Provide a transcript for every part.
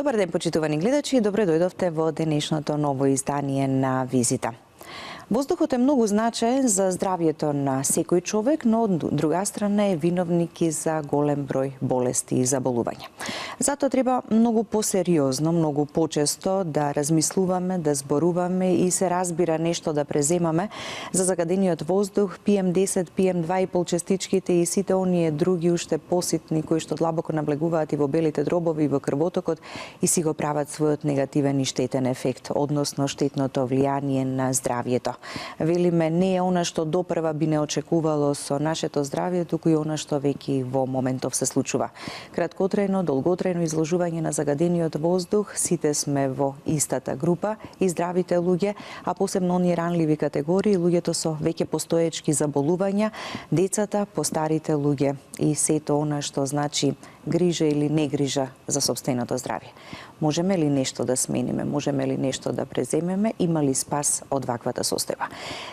Добар ден, почитувани гледачи, и добре дојдовте во денешното ново издание на Визита. Воздухот е многу значаен за здравјето на секој човек, но од друга страна е виновник и за голем број болести и заболувања. Затоа треба многу посериозно, многу почесто да размислуваме, да зборуваме и се разбира нешто да преземаме за загадениот воздух, PM10, PM2,5 частичките и сите оние други уште поситни кои што длабоко наблегуваат и во белите дробови и во крвотокот и си го прават својот негативен и штетен ефект, односно штетното влијание на здравјето. Велиме, не е она што допрва би не очекувало со нашето здравје, туку и она што веќе во моментов се случува. Краткотрајно, долготрајно изложување на загадениот воздух, сите сме во истата група и здравите луѓе, а посебно оние ранливи категории, луѓето со веќе постоечки заболувања, децата, постарите луѓе и сето она што значи грижа или не грижа за сопственото здравје. Можеме ли нешто да смениме? Можеме ли нешто да преземеме? Има ли спас од ваквата состојба?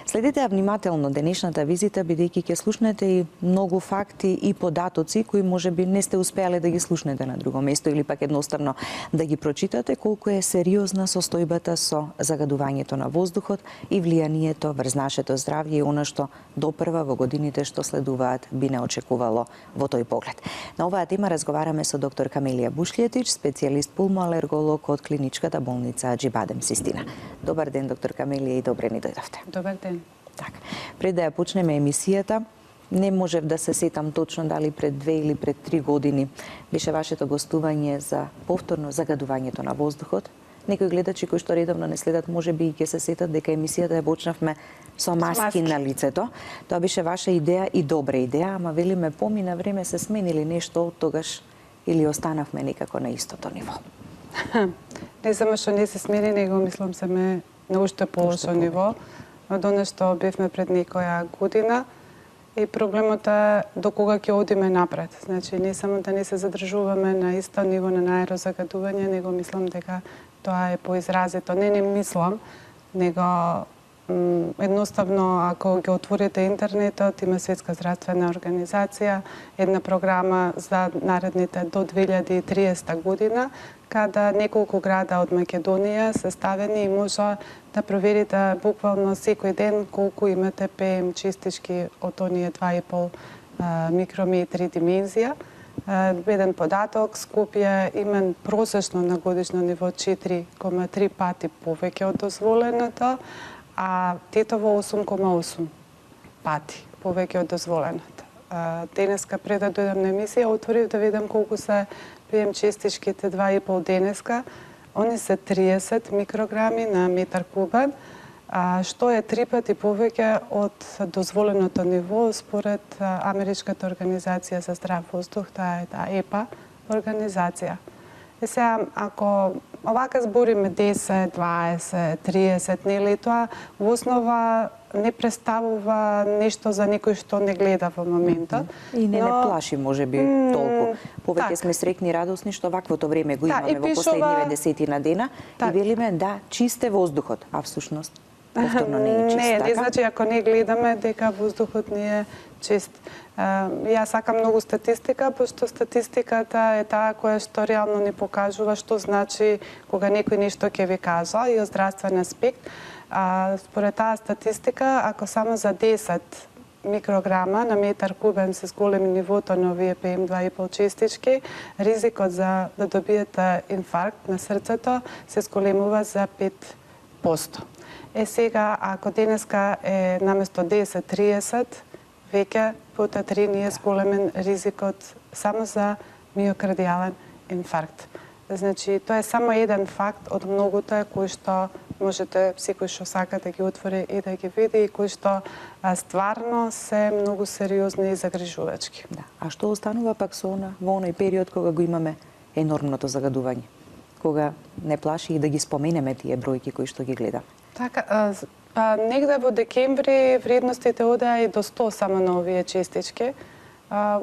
Следете ја внимателно денешната визита, бидејќи ќе слушнете и многу факти и податоци кои можеби не сте успеале да ги слушнете на друго место или пак едноставно да ги прочитате, колку е сериозна состојбата со загадувањето на воздухот и влијанието врз нашето здравје и она што допрва во годините што следуваат би не очекувало во тој поглед. На оваа тема разговараме со доктор Камелија Бушлиетич, специјалист пулмоалерголог од клиничката болница Аџибадем Систина. Добар ден, доктор Камелија, и добре ни дојдовте. Добар ден. Така, пред да ја почнеме емисијата, не можев да се сетам точно дали пред 2 или пред 3 години беше вашето гостување за повторно загадувањето на воздухот. Некои гледачи кои што редовно не следат, можеби и ќе се сетат дека емисијата ја почнавме со маски на лицето. Тоа беше ваша идеја и добра идеја, ама велиме помина време, се сменили нешто од тогаш или останавме некако на истото ниво? Не само што не се смени, него мислам сме на уште полошо ниво од она што бевме пред некоја година. И проблемот е до кога ќе одиме напред. Значи, не само да не се задржуваме на исто ниво на аерозагадување, него мислам дека тоа е поизразито. Не мислам, него едноставно, ако ќе отворите интернетот, има Светска здравствена организација, една програма за наредните до 2030 година, када неколку града од Македонија се ставени и може да проверите буквално секој ден колку имате ПМ чистички од оние 2,5 микрометри димензија. Еден податок, Скопје има просечно на годишно ниво 4,3 пати повеќе од дозволеното, а Тетово 8,8 пати повеќе од дозволеното. Денеска пред да дојдам на емисија, отворив да видам колку се ПМ честичките 2,5 денеска. Они се 30 микрограми на метар кубен, што е 3 пати повеќе од дозволеното ниво според Америчката организација за здрав воздух, таа е ЕПА организација. И сега, ако овака збориме 10, 20, 30, нели, тоа во основа не представува нешто за некој што не гледа во моментот. И не плаши, можеби, толку. Повеќе сме среќни, радосни што ваквото време го имаме во последниве десетина дена и велиме да чисте воздухот, а всушност повторно не е чист. Не, значи ако не гледаме дека воздухот не е чист. Јас сакам многу статистика, пошто статистиката е таа која што реално ни покажува што значи кога некој нешто ќе ви кажа и од здравствен аспект. Според таа статистика, ако само за 10 микрограма на метар кубен се зголеми нивото на овие PM2,5 честички, ризикот за да добиете инфаркт на срцето се зголемува за 5%. Сега, ако денеска е наместо 10-30, веќе пута 3 ние зголемен ризикот само за миокардијален инфаркт. Значи, тоа е само еден факт од многото кои што можете секој што сака да ги отвори и да ги види и кои што стварно се многу сериозни и загрижувачки. Да. А што останува пак со во оној период кога го имаме енормното загадување? Кога не плаши и да ги споменеме тие бројки кои што ги гледаме? Така, негде во декември вредностите одеа и до 100 само на овие честички.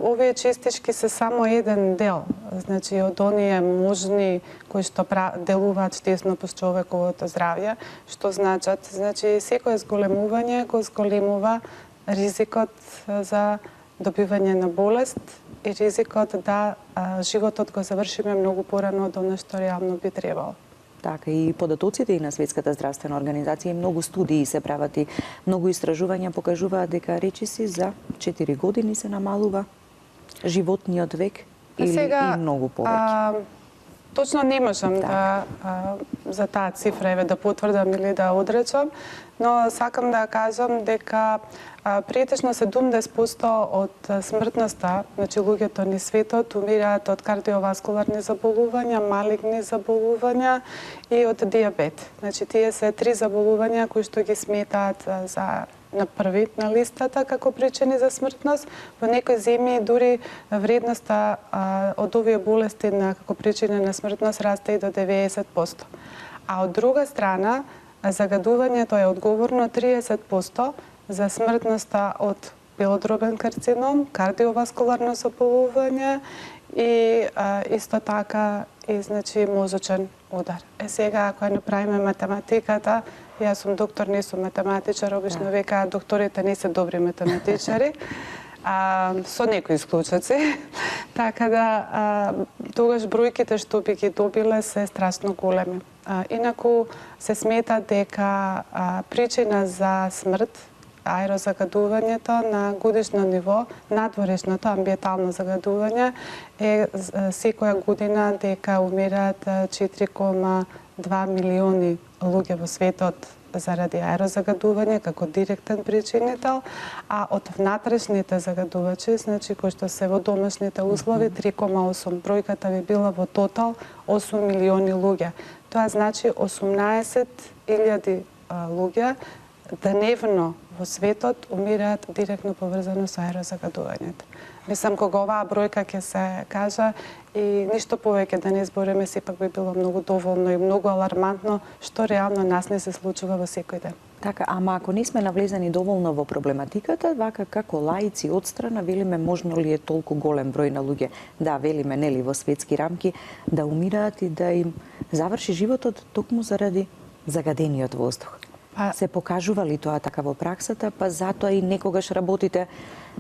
Овие честички се само еден дел, значи од оние можни кои што делуваат штесно по човековото здравје, што значат, значи секое зголемување го зголемува ризикот за добивање на болест и ризикот да животот го завршиме многу порано од она што реално би требало. Така, и податоците и на Светската здравствена организација, и многу студии се прават и многу истражувања покажуваат дека речиси за 4 години се намалува животниот век или и многу повеќе. Точно не можам да за таа цифра еве да потврдам или да одречам, но сакам да кажам дека претежно 70% од смртноста, значи луѓето низ светот умираат од кардиоваскуларни заболувања, малигни заболувања и од дијабет. Значи тие се 3 заболувања кои што ги сметаат за на први на листата како причини за смртност. Во некои земји дури вредноста од овие болести како причина на смртност расте и до 90%. А од друга страна, загадувањето е одговорно 30% за смртноста од белодробен карцином, кардиоваскуларно заболување и исто така и значи мозочен удар. Сега ако направиме математиката, јас сум доктор, не сум математичар, обично векаат докторите не се добри математичари, со некои исклучоци. Така да, тогаш бројките што би ги добиле се страшно големи. Инаку се смета дека причина за смрт, аерозагадувањето на годишно ниво, надворешното амбиентално загадување е секоја година дека умираат 4,2 милиони луѓе во светот заради аерозагадување како директен причинител, а од внатрешните загадувачи, значи кои што се во домашните услови 3,8. Бројката би била во тотал 8 милиони луѓе. Тоа значи 18.000 луѓе дневно во светот умираат директно поврзано со аерозагадувањето. Мислам, кога оваа бројка ќе се кажа и ништо повеќе да не збориме, сепак би било многу доволно и многу алармантно што реално нас не се случува во секој ден. Така, ама ако не сме навлезани доволно во проблематиката, вака како лаици одстрана велиме можно ли е толку голем број на луѓе, да велиме нели во светски рамки, да умираат и да им заврши животот токму заради загадениот воздух. Се покажува ли тоа така во праксата, па затоа и некогаш работите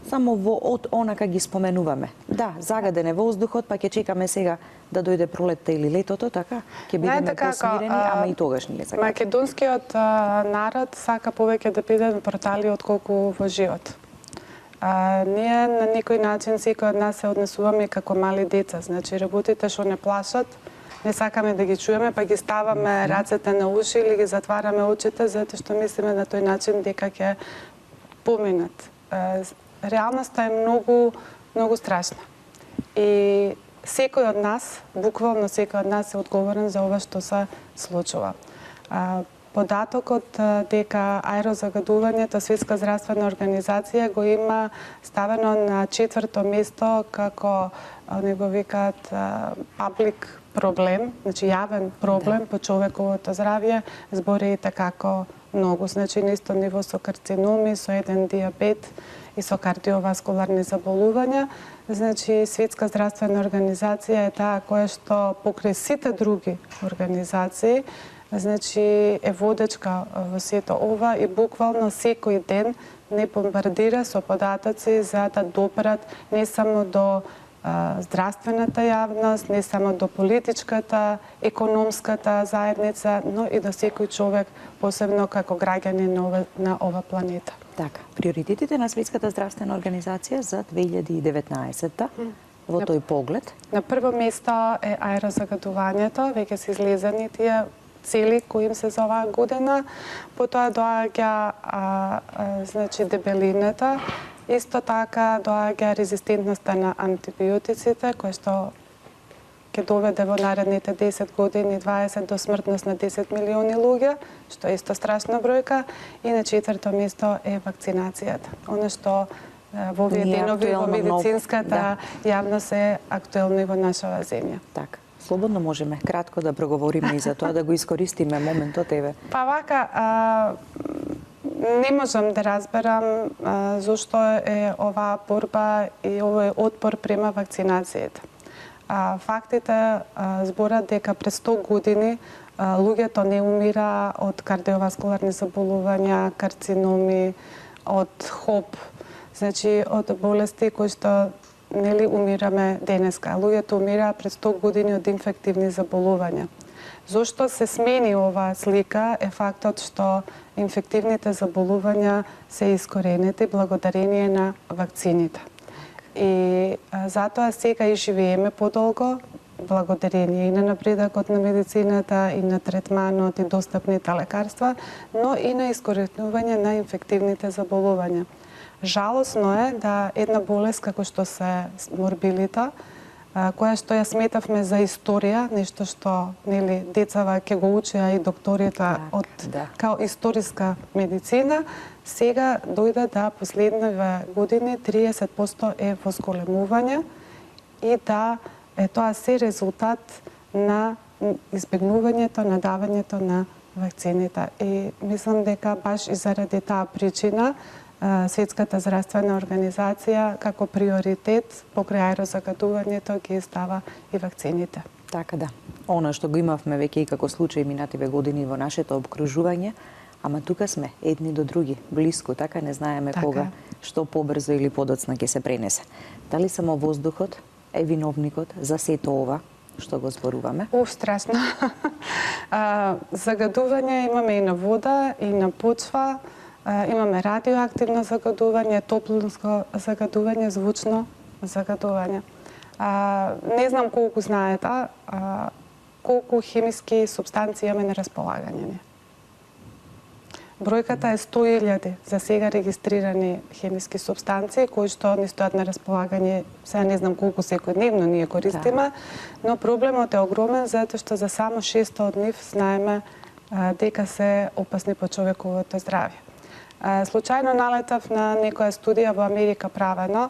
само во од онака ги споменуваме. Да, загаден е воздухот, па ќе чекаме сега да дојде пролетта или летото, така? Ќе бидеме посмирени, ама и тогаш не е така. Македонскиот народ сака повеќе да биде на портали отколку во живот. Ние на некој начин секој од нас се однесуваме како мали деца, значи работите што не плашат, не сакаме да ги чуеме, па ги ставаме рацете на уши или ги затвараме очите, затоа што мислиме на тој начин дека ќе поминат. Реалноста е многу страшна. И секој од нас, буквално секој од нас е одговорен за ова што се случува. Податокот дека аерозагадувањето Светска здравствена организација го има ставено на 4-то место како они го викаат паблик проблем, значи јавен проблем по човековото здравје, збориите како многу, значи на исто ниво со карциноми, со еден дијабет и со кардиоваскуларни заболувања. Значи Светска здравствена организација е таа која што покрај сите други организации значи е водечка во сето ова и буквално секој ден не бомбардира со податоци за да допрат не само до здравствената јавност, не само до политичката, економската заедница, но и до секој човек, посебно како граѓанин на ова планета. Така, приоритетите на Светската здравствена организација за 2019-та во тој поглед? На прво место е аерозагадувањето, веќе се излезени тие цели кои им се за оваа година, потоа доаѓа значи дебелината. Исто така доаѓа резистентноста на антибиотиците, кој што ќе доведе во наредните 10 години 20 до смртност на 10 милиони луѓе, што е исто страшна бројка. И на 4-то место е вакцинацијата. Оно што во овие денови во медицинската јавност е актуелно и во нашава земја. Така. Слободно можеме кратко да проговориме и за тоа, да го искористиме моментот, еве. Па вака, не можам да разберам зошто е оваа борба и овој отпор према вакцинацијата. Фактите зборат дека през 100 години луѓето не умира од кардиоваскуларни заболувања, карциноми, од ХОП, значи од болести кои што нели умираме денеска. Луѓето умираат пред 100 години од инфективни заболувања. Зошто се смени оваа слика е фактот што инфективните заболувања се искоренети благодарение на вакцините. И затоа сега и живееме подолго, благодарение и на напредокот на медицината, и на третманот, и достапните лекарства, но и на искоренување на инфективните заболувања. Жалосно е да една болест како што се морбилита, која што ја сметавме за историја, нешто што нели децава ќе го учеа и докторите као историска медицина, сега дојде да последниве години 30% е во зголемување и да е тоа се резултат на избегнувањето на давањето на вакцините. И мислам дека баш и заради таа причина Светската здравствена организација како приоритет покрај аерозагадувањето ги става и вакцините. Така да. Она што го имавме веќе и како случај минативе години во нашето обкружување, ама тука сме едни до други, блиску, така не знаеме така, кога, што побрзо или подоцна ќе се пренесе. Дали само воздухот е виновникот за сето ова што го зборуваме? Страшно. Загадување имаме и на вода, и на почва, имаме радиоактивно загадување, топлинско загадување, звучно загадување. Не знам колку знаете, колку хемиски субстанции имаме на располагање. Бројката е 100.000 за сега регистрирани хемиски субстанции кои што ни стојат на располагање. Сега не знам колку секојдневно ние користиме, но проблемот е огромен затоа што за само 600 од нив знаеме дека се опасни по човековото здравје. Случајно налетав на некоја студија во Америка правено.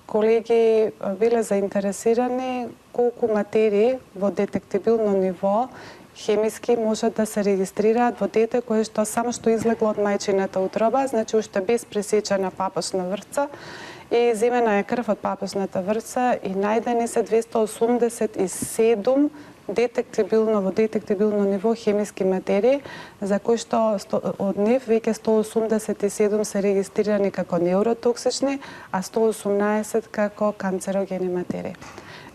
Колеги биле заинтересирани колку материи во детектибилно ниво хемиски можат да се регистрираат во дете кое што само што излегло од мајчината утроба, значи уште без пресечена папошна врца и земена е крв од папошната врца и најдени се 287 во детектибилно ниво хемиски материи, за кои што од нив веќе 187 се регистрирани како неуротоксични, а 118 како канцерогени материи.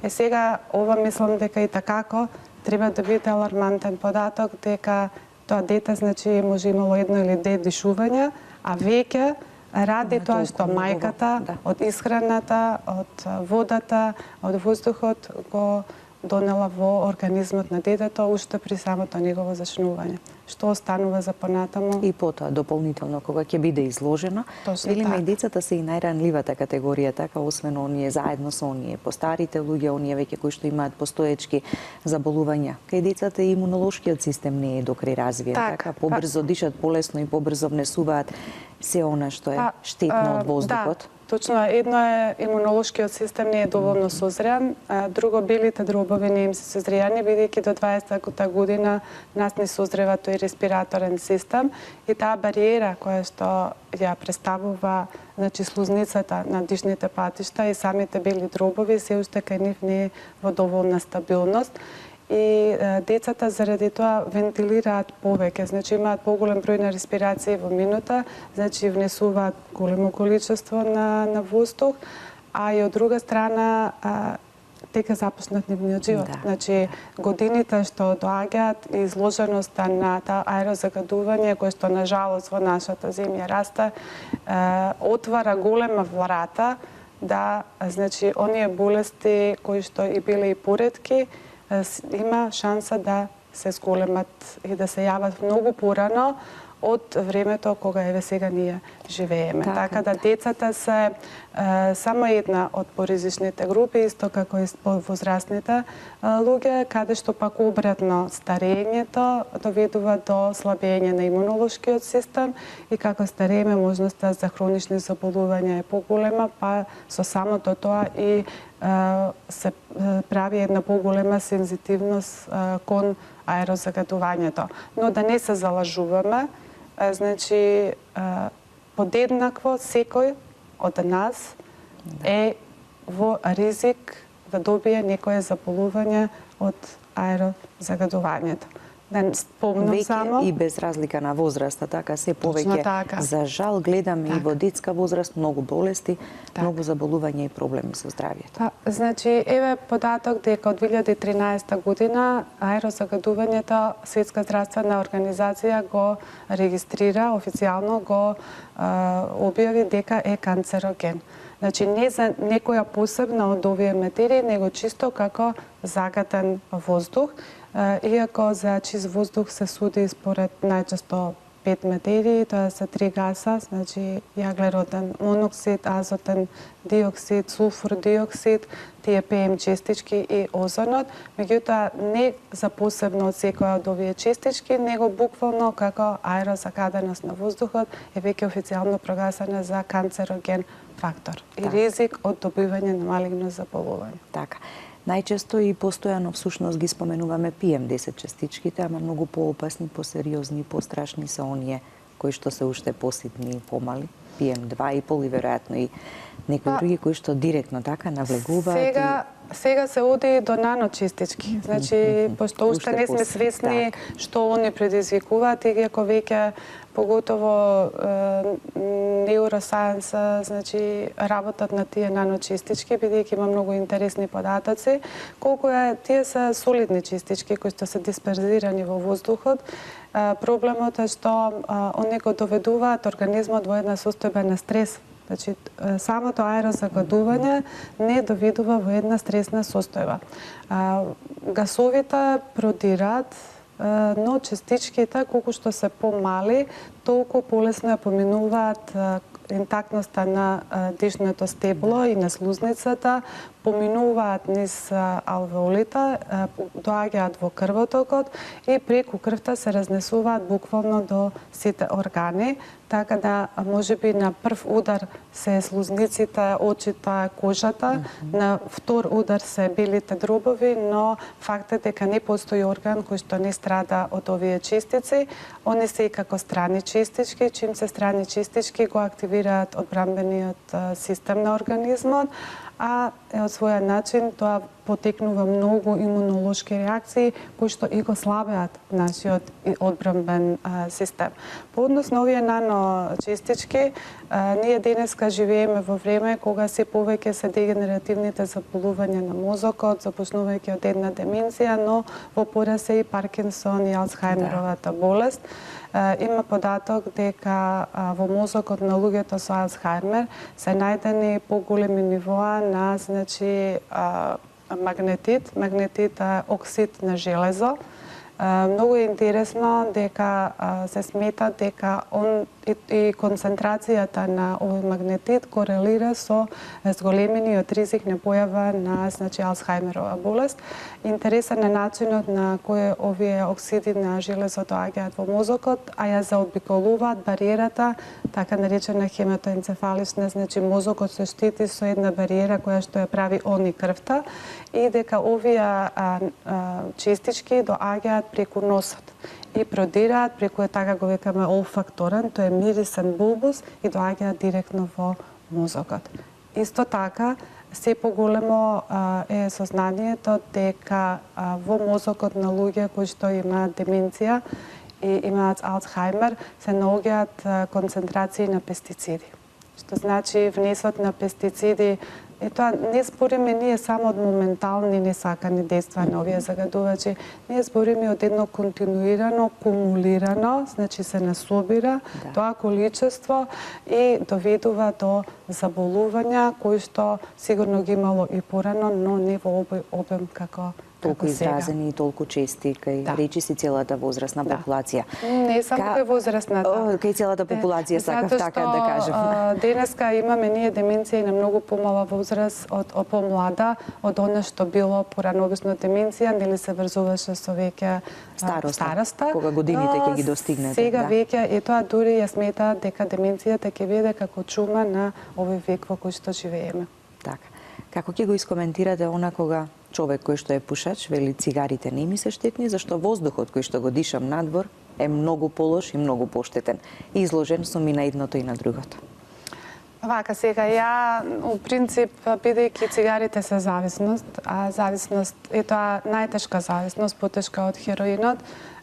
Сега, ова мислам дека и такако треба да биде алармантен податок дека тоа дете значи може имало едно или две дишувања, а веќе ради тоа што мајката од исхраната, од водата, од воздухот го донела во организмот на детето уште при самото негово зачнување. Што останува за понатаму? И потоа дополнително кога ќе биде изложено, велиме и децата се и најранливата категорија, така освен оние заедно со оние постарите луѓе, оние веќе кои што имаат постоечки заболувања. Кај децата и имунолошкиот систем не е докрај развиен, така побрзо дишат, полесно и побрзо внесуваат се она што е штетно од воздухот. Точно, едно е имунолошкиот систем не е доволно созрян, друго белите дробови не им се созряни, бидејќи до 20-та година нас не созрева тој респираторен систем и таа бариера која што ја представува значи слузницата на дишните патишта и самите бели дробови се уште кај нив не е во доволна стабилност. И децата заради тоа вентилираат повеќе, значи имаат поголем број на респирации во минута, значи внесуваат големо количество на воздух, а и од друга страна тека започнат нивниот живот. Значи годините што доаѓаат и изложеноста на таа аерозагадување кој што на жалост во нашата земја расте, отвара голема врата да значи оние болести кои што и биле и поретки има шанса да се зголемат и да се јават многу порано од времето кога еве сега ние живееме. Така да децата се само една од поризичните групи, исто како и возрастните луѓе, каде што пак обратно старењето доведува до слабење на имунолошкиот систем и како старееме можноста за хронични заболувања е поголема, па со самото тоа и се прави една поголема сензитивност кон аерозагадувањето. Но да не се залажуваме, значи подеднакво секој од нас е во ризик да добие некое заболување од аерозагадувањето. Да спомнам Веќе само. и без разлика на возраста, така се повеќе. така. За жал гледаме и во детска возраст многу болести, многу заболувања и проблеми со здравјето. Па, значи, еве податок дека од 2013 година аерозагадувањето Светска здравствена организација го регистрира, официјално го објави дека е канцероген. Значи, не за некоја посебна од овие материи, него чисто како загатен воздух, иако за чист воздух се суди според најчесто 5 материи, тоа се 3 гаса, значи јаглероден моноксид, азотен диоксид, сулфур диоксид, тие ПМ честички и озонот, меѓутоа не за посебно од секоја од овие честички, него буквално како аерозагаденост на воздухот е веќе официјално прогласена за канцероген фактор и ризик од добивање на малигно заболување. Така. Најчесто и постојано всушност ги споменуваме PM10 частичките, ама многу поопасни, посериозни, пострашни се оние кои што се уште поситни и помали, PM2 и поливеројатно и некои други кои што директно така навлегуваат. Сега се оди до наночистички. Значи, пошто уште не сме свесни што они предизвикуваат, иако веќе поготово неуросајенс, значи работат на тие наночистички, бидејќи има многу интересни податоци, колку тие се солидни чистички кои што се дисперзирани во воздухот. Проблемот е што они го доведуваат организмот во една состојба на стрес. Значи, самото аерозагадување не доведува во една стресна состојба. Гасовите продираат, но частичките, колку што се помали, толку полесно ја поминуваат интактноста на дишното стебло и на слузницата, поминуваат низ алвеолите, доаѓаат во крвотокот и преку крвта се разнесуваат буквално до сите органи, така да можеби на прв удар се слузниците, очите, кожата, на втор удар се белите дробови, но факт е дека не постои орган кој што не страда од овие честици. Они се и како страни честички, чим се страни честички го активираат одбранбениот систем на организмот, а од својот начин тоа потекнува многу имунолошки реакции кои што и го слабеат нашиот одбранбен систем. По однос на овие наночестички, ние денеска живееме во време кога се повеќе се дегенеративните заболувања на мозокот, започнувајќи од една деменција, но во пораст е и Паркинсон и Алцхајмеровата болест. Има податок дека во мозокот на луѓето со Алцхајмер се најдени поголеми нивоа на, значи, магнетит е оксид на железо. Многу е интересно дека се смета дека он и концентрацијата на овој магнетит корелира со зголемениот ризик на појава на, значи, Алцхајмерова болест. Интересен е начинот на кој овие оксиди на железо доаѓаат во мозокот, а ја заобиколуваат бариерата, така наречена хематоенцефалична, значи мозокот се штити со една бариера која што ја прави они крвта и дека овие честички доаѓаат преку носот и продираат преку, така го викаме, олфакторен, тоа е мирисен булбус и доаѓаат директно во мозокот. Исто така, се поголемо е сознанието дека во мозокот на луѓе кои што имаат деменција и имаат Алцхајмер се наоѓаат концентрации на пестициди. Што значи внесот на пестициди. И тоа не збориме ние само од моментални несакани дејства на овие загадувачи, ние збориме од едно континуирано, кумулирано, значи се насобира тоа количество и доведува до заболувања кои што сигурно ги имало и порано, но не во овој обем како толку изразени и толку чести кај речиси целата возрастна популација. Не само кај возрастната. Кај целата популација сакав така да кажам. Денеска имаме ние деменција и на многу помала возраст од помлада од она што било порано, обично деменција, нели се врзуваше со веќе староста, кога годините ќе ги достигнете. Сега веќе и тоа дури ја сметаат дека деменцијата ќе биде како чума на овој век во кој што живееме. Така. Како ќе го искоментирате она кога човек кој што е пушач вели цигарите не ми се штетни, зашто воздухот кој што го дишам надвор е многу полош и многу поштетен. Изложен сум и на едното и на другото. Вака, сега, ја, у принцип, бидејќи цигарите се зависност, а зависност е тоа најтешка зависност, потешка од хероинот,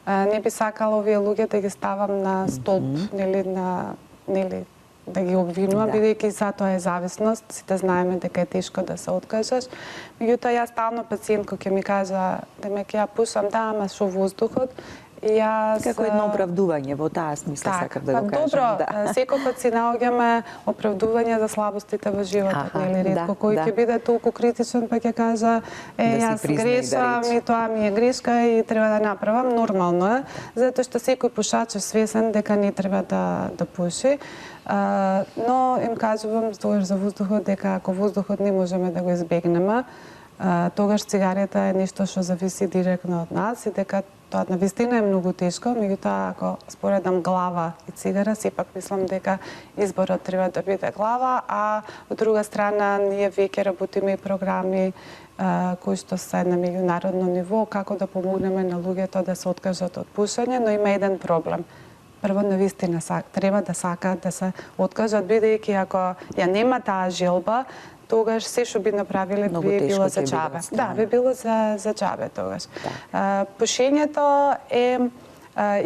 Не би сакала овие луѓе да ги ставам на столб, нели да ги обвинувам, бидејќи за тоа е зависност, сите знаеме дека е тешко да се откажеш. Меѓутоа, јас стално пациент кој ќе ми кажа, демек ја пушам, да, ама со воздухот, и јас... Како едно оправдување, во таа смисла сакав да го кажам. Добро, секој пат си наоѓаме оправдување за слабостите во животот, нели, ретко кој ќе биде толку критичен па ќе кажа, јас грешам и тоа ми е грешка и треба да направам, нормално е, затоа што секој пушач е свесен дека не треба да пуши. Но им кажувам тогаш за воздухот дека ако воздухот не можеме да го избегнеме, тогаш цигарета е нешто што зависи директно од нас и дека тоа навистина е многу тешко, меѓутоа ако споредам глава и цигара, сепак мислам дека изборот треба да биде глава, а од друга страна ние веќе работиме и програми кои што се на меѓународно ниво, како да помогнеме на луѓето да се откажат од пушење, но има еден проблем. Прво, навистина треба да сакаат да се откажат, бидејќи ако ја нема таа желба, тогаш се што би направиле би било за џабе. Да, би било за џабе тогаш. Пушењето е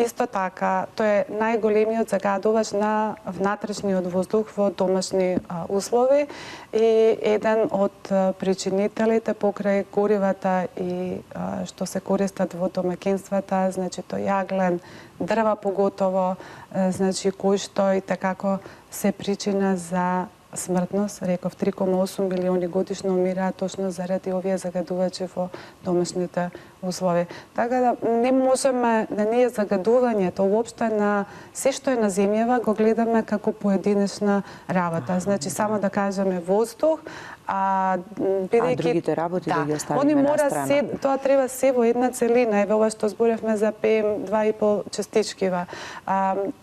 исто така, тој е најголемиот загадувач на внатрешниот воздух во домашни услови и еден од причинителите покрај горивата и што се користат во домаќинствата, значи тој јаглен, дрва поготово, значи кој што и така се причина за смртност, реков 3,8 милиони годишно умираат точно заради овие загадувачи во домашните услови. Така да не можеме да не е загадувањето уопште на се што е на земјава го гледаме како поединечна работа. Значи само да кажеме воздух, бидејќи другите работи да ги оставиме на страна. Тоа треба се во една целина, еве ова што зборевме за ПМ 2,5 частичкива.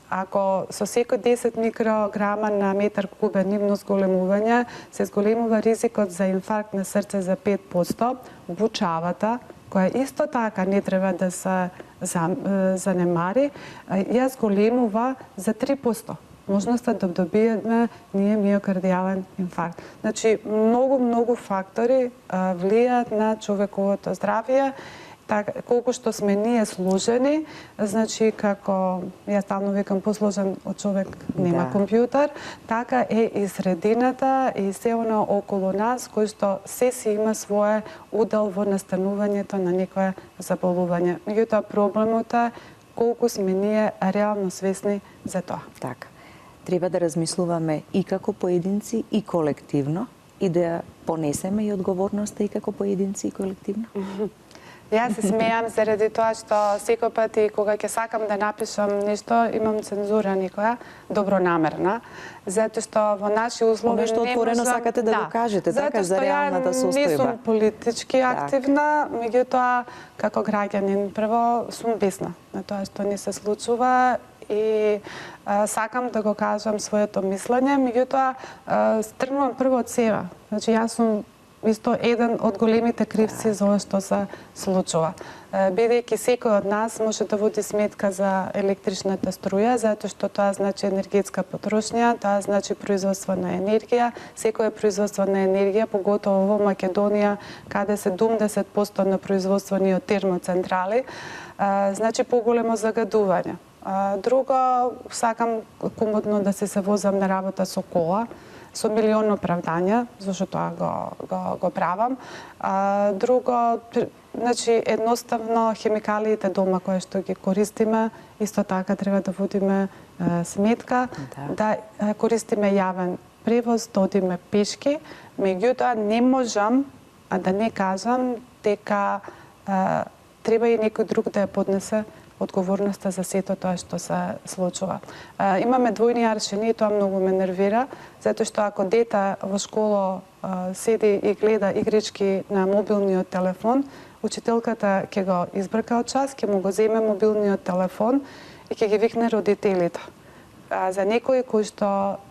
Ако со секој 10 микрограма на метар кубен нивно зголемување се зголемува ризикот за инфаркт на срце за 5%, бучавата, која исто така не треба да се занемари, ја зголемува за 3%. Можноста да добиеме ние миокардијален инфаркт. Значи, многу фактори влијаат на човековото здравје. Така, колку што сме ние сложени, значи како јас стално викам посложен од човек нема компјутер, така е и средината и се оно околу нас кој што се си има свое удел во настанувањето на некое заболување. Меѓутоа проблемот е колку сме ние реално свесни за тоа. Така. Треба да размислуваме и како поединци и колективно и да понесеме и одговорноста и како поединци и колективно. Јас се смејам заради тоа што секој пат и кога ќе сакам да напишам нешто, имам цензура никоја, добронамерна, затоа што во наши услови не можам... отворено сакате да го кажете, така за реалната состојба. Не сум политички активна, меѓутоа како граѓанин прво сум бесна на тоа што не се случува и сакам да го кажам своето мислење, меѓутоа тргнувам прво од себе. Значи јас сум исто еден од големите кривци за ова што се случува. Бидејќи секој од нас може да води сметка за електричната струја, затоа што тоа значи енергетска потрошња, тоа значи производство на енергија. Секое производство на енергија, поготово во Македонија, каде се 70% на производство ни од термоцентрали, значи поголемо загадување. Друго, сакам комодно да се возам на работа со кола, со милион оправдања, зашто тоа го правам. Друго, значи едноставно хемикалиите дома кои што ги користиме, исто така треба да водиме сметка, да користиме јавен превоз, да одиме пешки, меѓутоа не можам да не кажам дека треба и некој друг да ја поднесе одговорноста за сето тоа што се случува. Имаме двојни аршини и тоа многу ме нервира, затоа што ако дете во школа седи и гледа игрички на мобилниот телефон, учителката ќе го избрка од час, ќе му го земе мобилниот телефон и ќе ги викне родителите. За некои кои што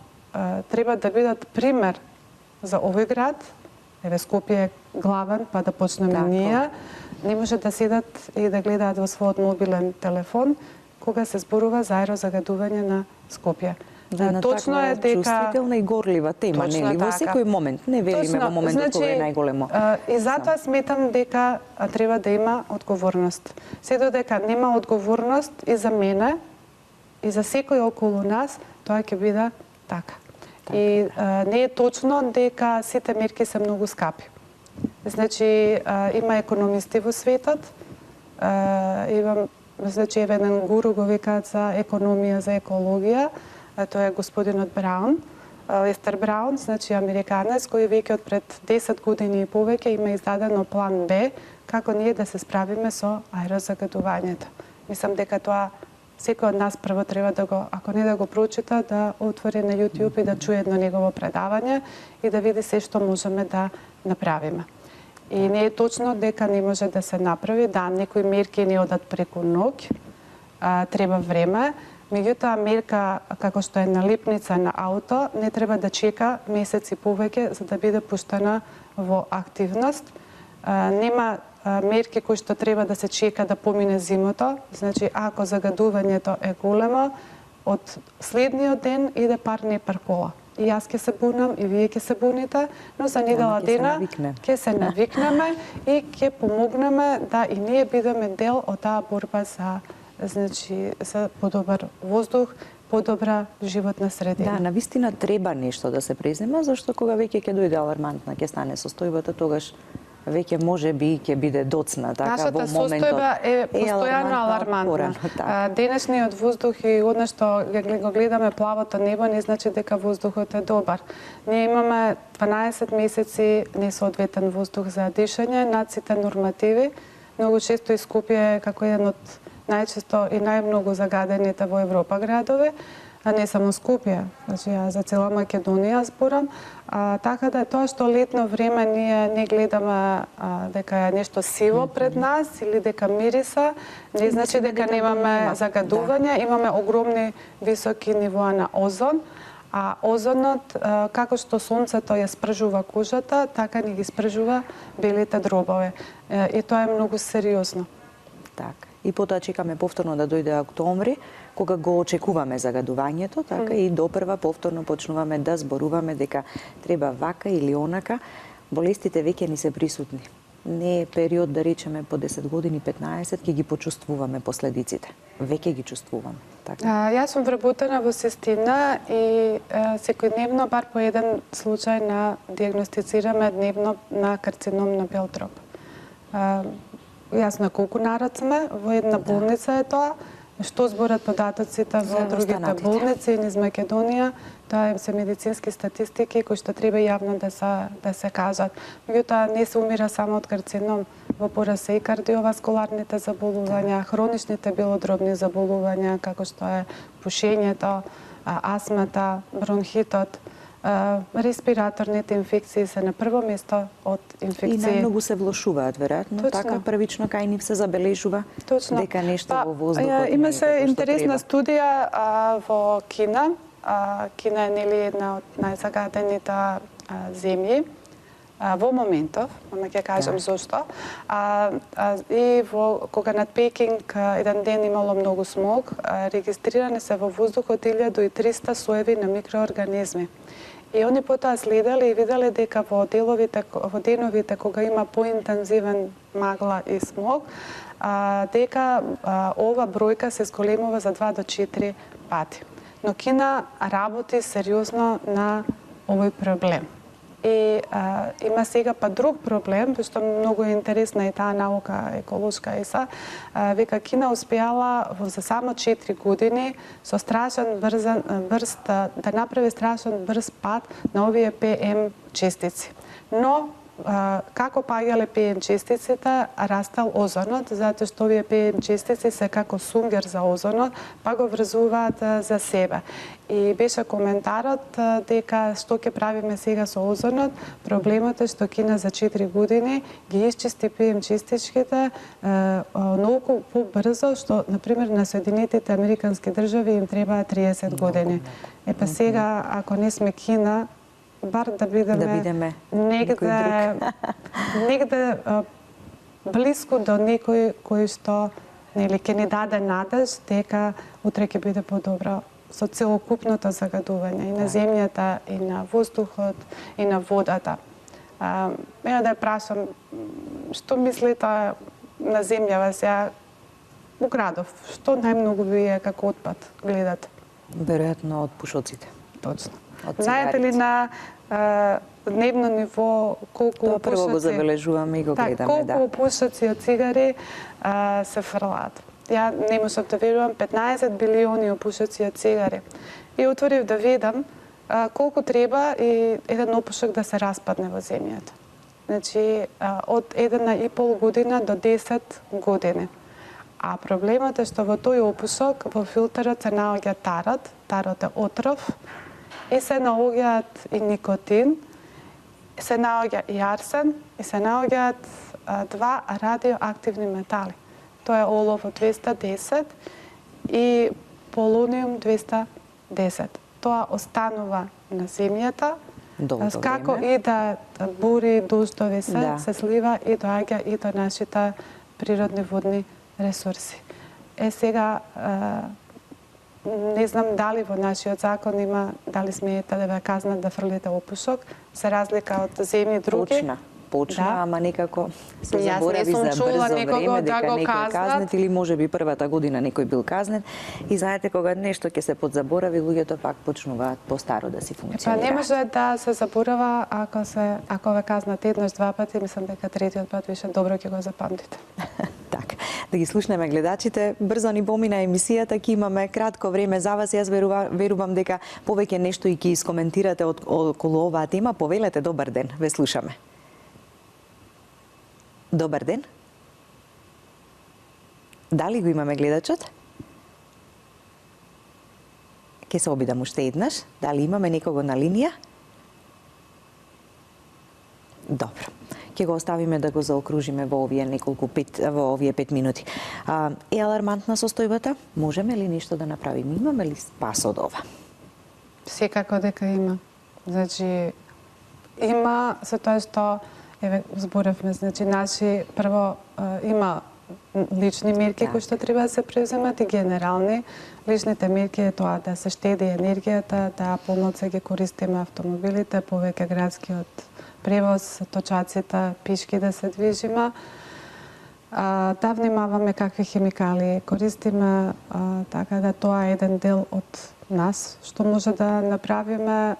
треба да бидат пример за овој град, еве Скопје е главен, па да почнеме ние, не може да седат и да гледаат во својот мобилен телефон кога се зборува за аерозагадување на Скопје. Една Точно таква е дека чувствителна и горлива тема, Точно нели? Во така. секој момент, не велиме во моментот кога е најголемо. И затоа сметам дека треба да има одговорност. Се додека нема одговорност и за мене, и за секој околу нас, тоа ќе биде така. И не е точно дека сите мерки се многу скапи. Значи, има економисти во светот, значи, еден гуру го викаат за економија, за екологија, тој е господинот Браун, Естер Браун, значи американец, кој веќе од пред 10 години и повеќе има издадено план Б, како ние да се справиме со аерозагадувањето. Мислам дека тоа секој од нас прво треба да го, ако не да го прочита, да отвори на YouTube и да чуе едно негово предавање и да види се што можеме да направиме. И не е точно дека не може да се направи, да, некои мерки не одат преку ноќ, треба време, меѓутоа мерка како што е налипница на ауто не треба да чека месеци повеќе за да биде пуштена во активност. Нема мерки кои што треба да се чека да помине зимото, значи ако загадувањето е големо, од следниот ден иде пар не пар кола. И јас ќе се бунам, и вие ќе се буните, но за недела дена ќе се навикнеме и ќе помогнеме да и ние бидеме дел од таа борба за, значи, за подобар воздух, подобра животна средина. Да, навистина треба нешто да се презема, зашто кога веќе ќе дојде алармантна, ќе стане состојбата, тогаш веќе може би ќе биде доцна, така Нашата во моментот. состојба е постојано алармантна. Денешниот воздух и одно што го гледаме плавото небо не значи дека воздухот е добар. Ние имаме 12 месеци несоодветен воздух за дишање над сите нормативи. Многу често и Скопје е како еден од најчесто и најмногу загадените во Европа градови, а не само Скопје, значи ја за цела Македонија зборам. Така да тоа што летно време ние не гледаме дека е нешто сиво пред нас или дека мириса, не значи дека немаме загадување, имаме огромни високи нивоа на озон, а озонот, како што сонцето ја спржува кожата, така ни ги спржува белите дробови. И тоа е многу сериозно. Така. И потоа чекаме повторно да дојде октомври, кога го очекуваме загадувањето, така и допрва повторно почнуваме да зборуваме дека треба вака или онака. Болестите веќе ни се присутни. Не е период да речеме по 10 години, 15, ќе ги почувствуваме последиците. Веќе ги чувствуваме. Така. Јас сум вработена во Сестина и секојдневно бар по еден случај на диагностицираме дневно на карцином на бел дроб. Јас на колку народ сме, во една болница е тоа, што зборат податоците во другите болници низ Македонија, тоа се медицински статистики кои што треба јавно да се кажат. Меѓутоа не се умира само од карцином, во пораст се и кардиоваскуларните заболувања, хроничните белодробни заболувања, како што е пушењето, астмата, бронхитот, респираторните инфекции се на прво место од инфекции. И најмногу се влошуваат, веројатно, така првично кај нив се забележува дека нешто во воздухот. Имаше интересна студија во Кина. Кина е нели една од најзагадените земји во моментов, ама ќе кажам зошто. И кога над Пекинг еден ден имало многу смог, регистрирани се во воздухот 1300 соеви на микроорганизми. И они потоа следеле и виделе дека во деновите кога има поинтензивен магла и смог, дека ова бројка се зголемува за 2 до 4 пати. Но Кина работи сериозно на овој проблем. И има сега па друг проблем, што многу е интересна и таа наука еколошка ЕСА, века Кина успеала за само 4 години со страшен брз да направи страшен брз пад на овие ПМ честици. Но како паѓале ПМ честиците, растал озонот, затоа што овие ПМ честици се како сунгер за озонот, па го врзуваат за себе. И беше коментарот дека што ќе правиме сега со озонот, проблемот е што Кина за 4 години ги исчисти ПМ честичките многу побрзо, што, например, на Соединетите Американски држави им треба 30 години. Епа сега, ако не сме Кина, бар да бидеме негде блиску до некој кој што нели ќе ни даде надеж дека утре ќе биде подобро со целокупното загадување и на земјата, и на воздухот, и на водата. Мене да ја прашам, што мислите на земјава сега у градов? Што најмногу вие како отпад гледате? Веројатно од пушоците. Точно. Од Знаете ли на дневно ниво колку Тоа прво го пушоци... забележуваме и го гледаме, колку пушоци од цигари се фрлаат? Ја не можам да верувам, 15 билиони опушоци од цигари. И отворив да видам колку треба и еден опушок да се распадне во земјата. Значи, од 1,5 година до 10 години. А проблемот е што во тој опушок, во филтерот се наоѓа тарот, тарот е отров, и се наоѓаат и никотин, се наоѓа и арсен, и се наоѓаат 2 радиоактивни метали. Тоа е олово 210 и полониум 210. Тоа останува на земјата, како и да бури, дождови се слива и доаѓа и до нашите природни водни ресурси. Сега, не знам дали во нашиот закон има, дали смеете да ве казнат да фрлите опушок, за разлика од земји други. Почна, ама некако се заборави за брзо време дека некој казнет или можеби првата година некој бил казнет. И знаете, кога нешто ќе се подзаборави, луѓето пак почнуваат постаро да си функционираат. Не може да се заборава ако ве казнат еднаш, два пати, мислам дека третиот пат више добро ќе го запамтите. Така, да ги слушнеме гледачите. Брзо ни помина емисијата, ќе имаме кратко време за вас. Јас верувам дека повеќе нешто и ќе искоментирате околу оваа тема. Повелете, добар ден, ве слушаме. Добар ден. Дали го имаме гледачот? Ке се обидам уште еднаш. Дали имаме некого на линија? Добро. Ке го оставиме да го заокружиме во овие 5 минути. Е алармантна состојбата? Можеме ли нешто да направиме? Имаме ли спас од ова? Секако дека има. Значи, има за тоа што зборевме, значи наши прво има лични мерки кои што треба да се преземат и генерални. Личните мерки е тоа да се штеди енергијата, да помалку ги користиме автомобилите, повеќе градскиот превоз, точаците, пишки да се движиме. Да внимаваме какви химикали користиме, така да тоа е еден дел од нас што може да направиме.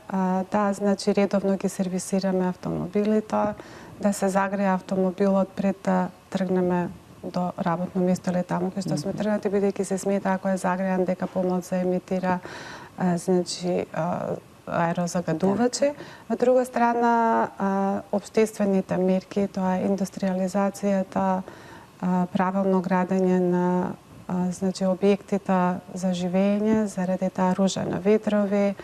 Да, значи редовно ги сервисираме автомобилите, да се загрее автомобилот пред да тргнеме до работно место или таму кај што сме тргнати, бидејќи се смета ако е загреан дека помалку емитира значи аерозагадувачи. Од друга страна, општествените мерки, тоа е индустриализацијата, правилно градење на значи објектите за живење, заради таа ружа на ветрови,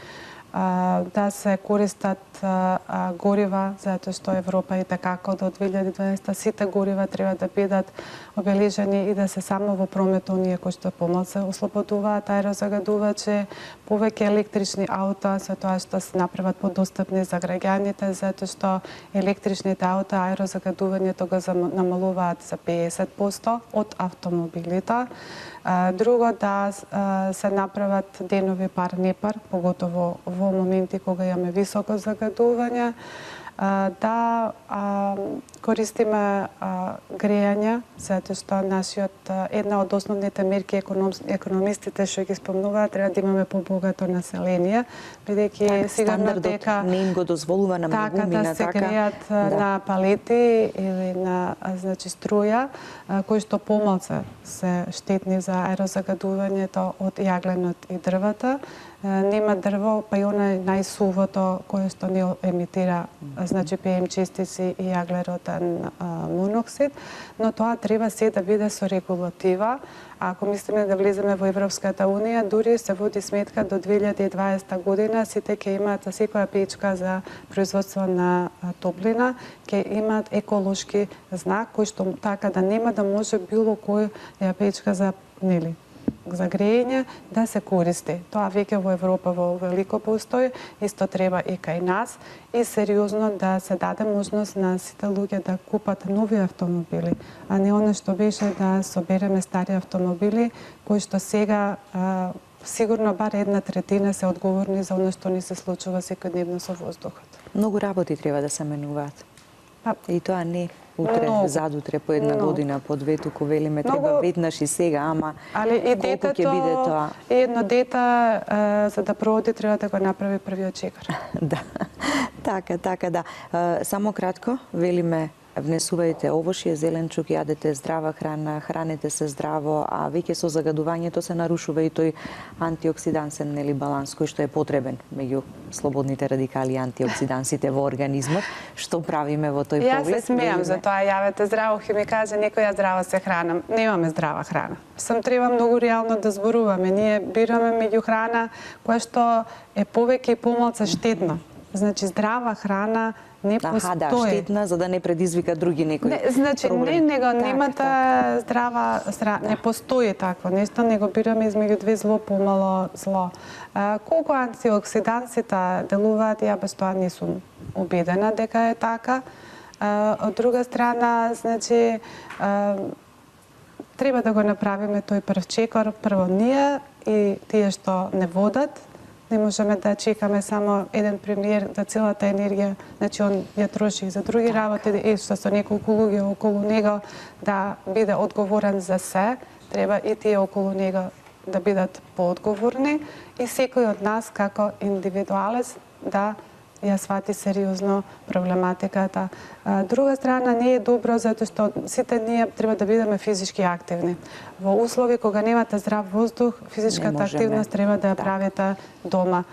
да се користат горива, затоа што Европа и такако до 2012 сите горива треба да бидат обележани и да се само во промет оние кои што помалку се ослободуваат аерозагадувачи, повеќе електрични аута, со тоа што се направат подостапни за граѓаните, затоа што електричните аута аерозагадувањето го намалуваат за 50% од автомобилите. Друго, да се направат денови пар-непар, поготово во моменти кога имаме високо загадување, да користиме грејање, затоа што една од основните мерки економистите што ги спомнуваат, треба да имаме побогато население, бидејќи сигурно дека не им го дозволува на многумина да се греат на палети или на значи струја, кои што помалку се штетни за аерозагадувањето од јагленот и дрвата. Нема дрво, па и она најсувото кое што не емитира значи ПМ честици и јаглероден моноксид, но тоа треба се да биде со регулатива. Ако мислиме да влеземе во Европската Унија, дури се води сметка до 2020 година сите ќе имаат секоја печка за производство на топлина, ќе имаат еколошки знак кој што така да нема да може било која печка за за грејење да се користи. Тоа веќе во Европа во велико постои, исто треба и кај нас и сериозно да се даде можност на сите луѓе да купат нови автомобили, а не оно што беше да собереме стари автомобили кои што сега сигурно бар 1/3 се одговорни за оно што ни се случува секојдневно со воздухот. Многу работи треба да се менуваат. Па, И тоа не утре, Многу. задутре, по една Многу. година, по две, туку велиме треба Многу. веднаш и сега, ама али и колку ќе биде тоа? и едно дете за да проди треба да го направи првиот чекор. Да, така, да. Само кратко, велиме, внесувајте овошје, зеленчук, јадете здрава храна, хранете се здраво, а веќе со загадувањето се нарушува и тој антиоксидансен баланс кој што е потребен меѓу слободните радикали и антиоксидансите во организмот. Што правиме во тој Јас поглед? се смеам Велиме, за тоа, јавете здраво, ќе ми каже некој ја здраво се хранам. Немаме здрава храна. Треба многу реално да зборуваме. Ние бираме меѓу храна која што е повеќе и помалку штетна. Значи здрава храна не постои. Аха, да, штетна за да не предизвика други некои Не, значи проблеми. немате здрава не постои такво нешто, него бираме измеѓу две зло помало зло. Колку антиоксидансите делуваат, ја без тоа не сум убедена дека е така. Од друга страна, значи треба да го направиме тој прв чекор, прво ние и тие што не водат. Не можеме да чекаме само еден премиер да целата енергија, значи он ја троши за други работи, и со неколку луѓе околу него да биде одговорен за се, треба и тие околу него да бидат поодговорни и секој од нас како индивидуалец да ја свати сериозно проблематиката. Друга страна не е добро затоа што сите ние треба да бидеме физички активни. Во услови кога немате здрав воздух, физичката активност треба да ја правите дома.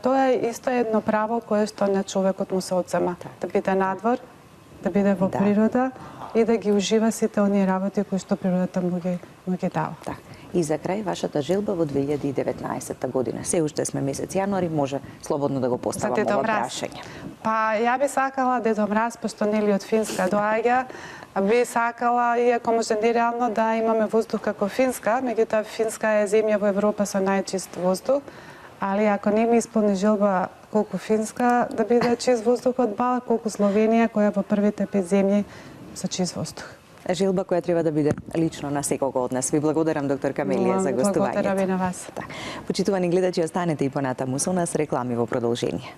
Тоа е исто едно право кое што на човекот му се одзема. Да биде надвор, да биде во природа и да ги ужива сите оние работи кои што природата му ги дава. И за крај, вашата желба во 2019 година. Се уште сме месец јануари, може слободно да го поставам ова прашање. Па, ја би сакала Дедо Мраз, пошто нели од Финска доаѓа, би сакала, иако може нереално да имаме воздух како Финска, меѓутоа Финска е земја во Европа со најчист воздух, али ако не ми исполни желба колку Финска да биде чист воздухот, ба колку Словенија, која во првите 5 земји со чист воздух. Желба која треба да биде лично на секого од нас. Ви благодарам, доктор Камелија, за гостувањето. Благодарам и на вас. Почитувани гледачи, останете и понатаму со нас, реклами во продолжение.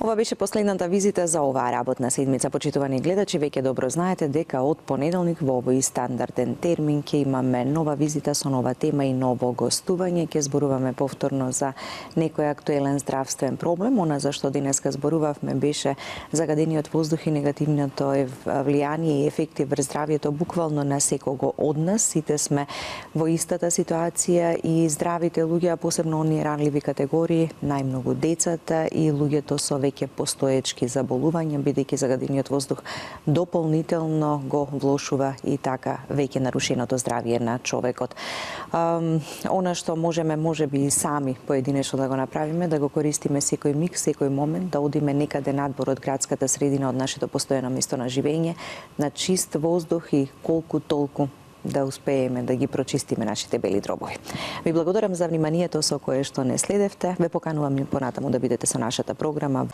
Ова беше последната визита за оваа работна седмица. Почитувани гледачи, веќе добро знаете дека од понеделник во овој стандарден термин ќе имаме нова визита со нова тема и ново гостување. Ќе зборуваме повторно за некој актуелен здравствен проблем. Она за што денеска зборувавме беше загадениот воздух и негативното влијание и ефекти врз здравјето буквално на секого од нас. Сите сме во истата ситуација и здравите луѓе, а посебно оние ранливи категории, најмногу децата и луѓето со веќе постоечки заболувања, бидејќи загадениот воздух дополнително го влошува и така веќе нарушеното здравје на човекот. Она што можеме, можеби и сами поединечно да го направиме, да го користиме секој миг, секој момент, да одиме некаде надвор од градската средина, од нашето постојано место на живење, на чист воздух и колку толку да успееме да ги прочистиме нашите бели дробови. Ви благодарам за вниманието со кое што не следевте. Ве поканувам и понатаму да бидете со нашата програма.